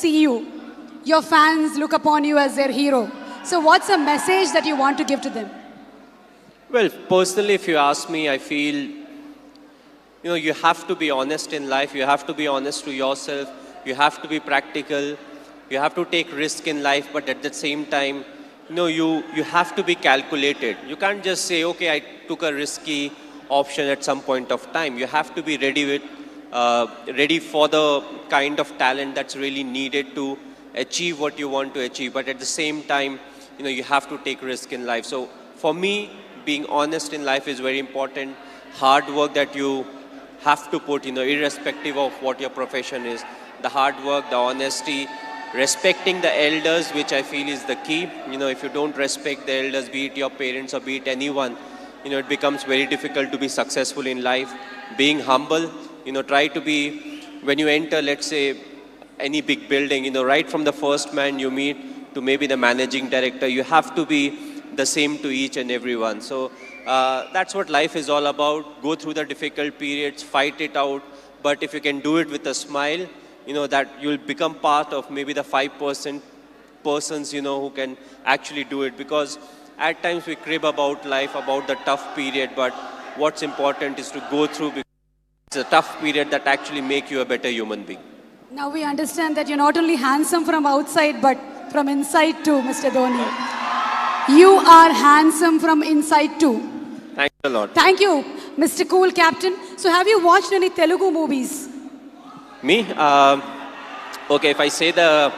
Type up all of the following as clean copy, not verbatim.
see you. Your fans look upon you as their hero. So what's a message that you want to give to them? Well, personally, if you ask me, I feel, you have to be honest in life. You have to be honest to yourself. You have to be practical. You have to take risk in life, but at the same time, you have to be calculated. You can't just say, okay, I took a risky option at some point of time. You have to be ready for the kind of talent that's really needed to achieve what you want to achieve. But at the same time, you have to take risk in life. So for me, being honest in life is very important. Hard work that you have to put, irrespective of what your profession is. The hard work, the honesty, respecting the elders, which I feel is the key. If you don't respect the elders, be it your parents or be it anyone, it becomes very difficult to be successful in life. Being humble, try to be, when you enter, let's say, any big building, right from the first man you meet to maybe the managing director, you have to be the same to each and everyone. So that's what life is all about. Go through the difficult periods, fight it out. But if you can do it with a smile, that you'll become part of maybe the 5% persons, who can actually do it. Because at times we crib about life, about the tough period. But what's important is to go through, because it's a tough period that actually make you a better human being. Now we understand that you're not only handsome from outside, but from inside too, Mr. Dhoni. You are handsome from inside too. Thanks a lot. Thank you, Mr. Cool Captain. So have you watched any Telugu movies? Me? Okay, if I say the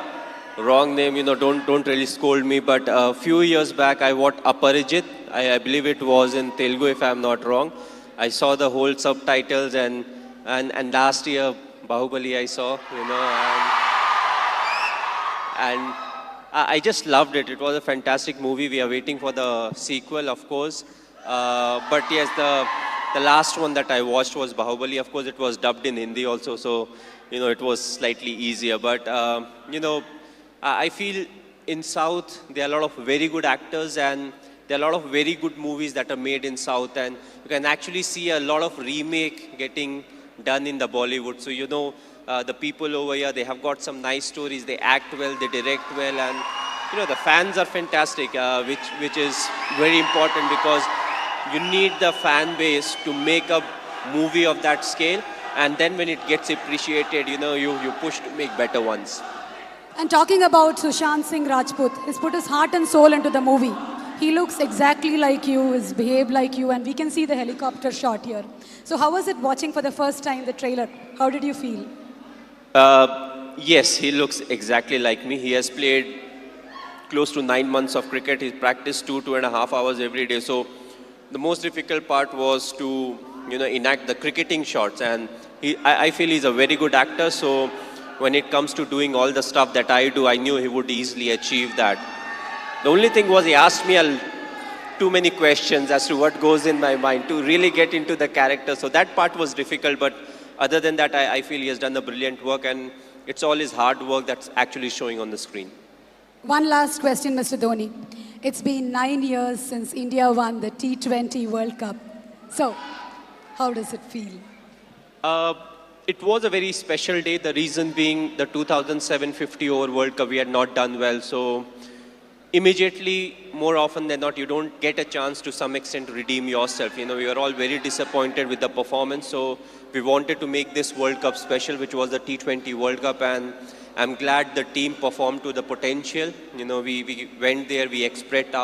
wrong name, don't really scold me. But a few years back, I watched Aparijit. I believe it was in Telugu, if I'm not wrong. I saw the whole subtitles, and last year, Bahubali I saw, and I just loved it. It was a fantastic movie. We are waiting for the sequel, of course. But yes, the last one that I watched was Bahubali. Of course, it was dubbed in Hindi also, so, it was slightly easier. But, I feel in South, there are a lot of very good actors, and there are a lot of very good movies that are made in South. And you can actually see a lot of remake getting done in the Bollywood. So, the people over here, they have got some nice stories. They act well, they direct well, and, the fans are fantastic, which is very important, because you need the fan base to make a movie of that scale. And then when it gets appreciated, you push to make better ones. And talking about Sushant Singh Rajput, he's put his heart and soul into the movie. He looks exactly like you, he's behaved like you, and we can see the helicopter shot here. So how was it watching for the first time the trailer? How did you feel? Yes, he looks exactly like me. He has played close to 9 months of cricket. He's practiced 2.5 hours every day. So the most difficult part was to, enact the cricketing shots. And I feel he's a very good actor. So when it comes to doing all the stuff that I do, I knew he would easily achieve that. The only thing was he asked me too many questions as to what goes in my mind to really get into the character. So that part was difficult. But other than that, I feel he has done a brilliant work. And it's all his hard work that's actually showing on the screen. One last question, Mr. Dhoni. It's been 9 years since India won the T20 World Cup. So, how does it feel? It was a very special day. The reason being the 2007 50-over World Cup, we had not done well. So, immediately, more often than not, you don't get a chance to some extent to redeem yourself. We were all very disappointed with the performance. So, we wanted to make this World Cup special, which was the T20 World Cup. And I'm glad the team performed to the potential. We went there, we expressed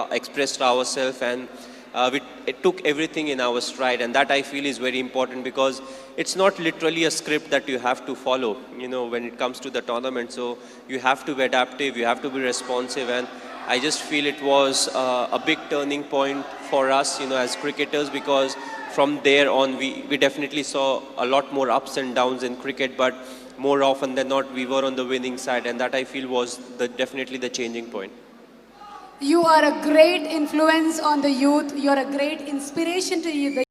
ourselves, and it took everything in our stride. And that I feel is very important, because it's not literally a script that you have to follow, when it comes to the tournament. So you have to be adaptive, you have to be responsive. And I just feel it was a big turning point for us, as cricketers, because from there on, we definitely saw a lot more ups and downs in cricket. But more often than not, we were on the winning side, and that I feel was definitely the changing point. You are a great influence on the youth. You are a great inspiration to the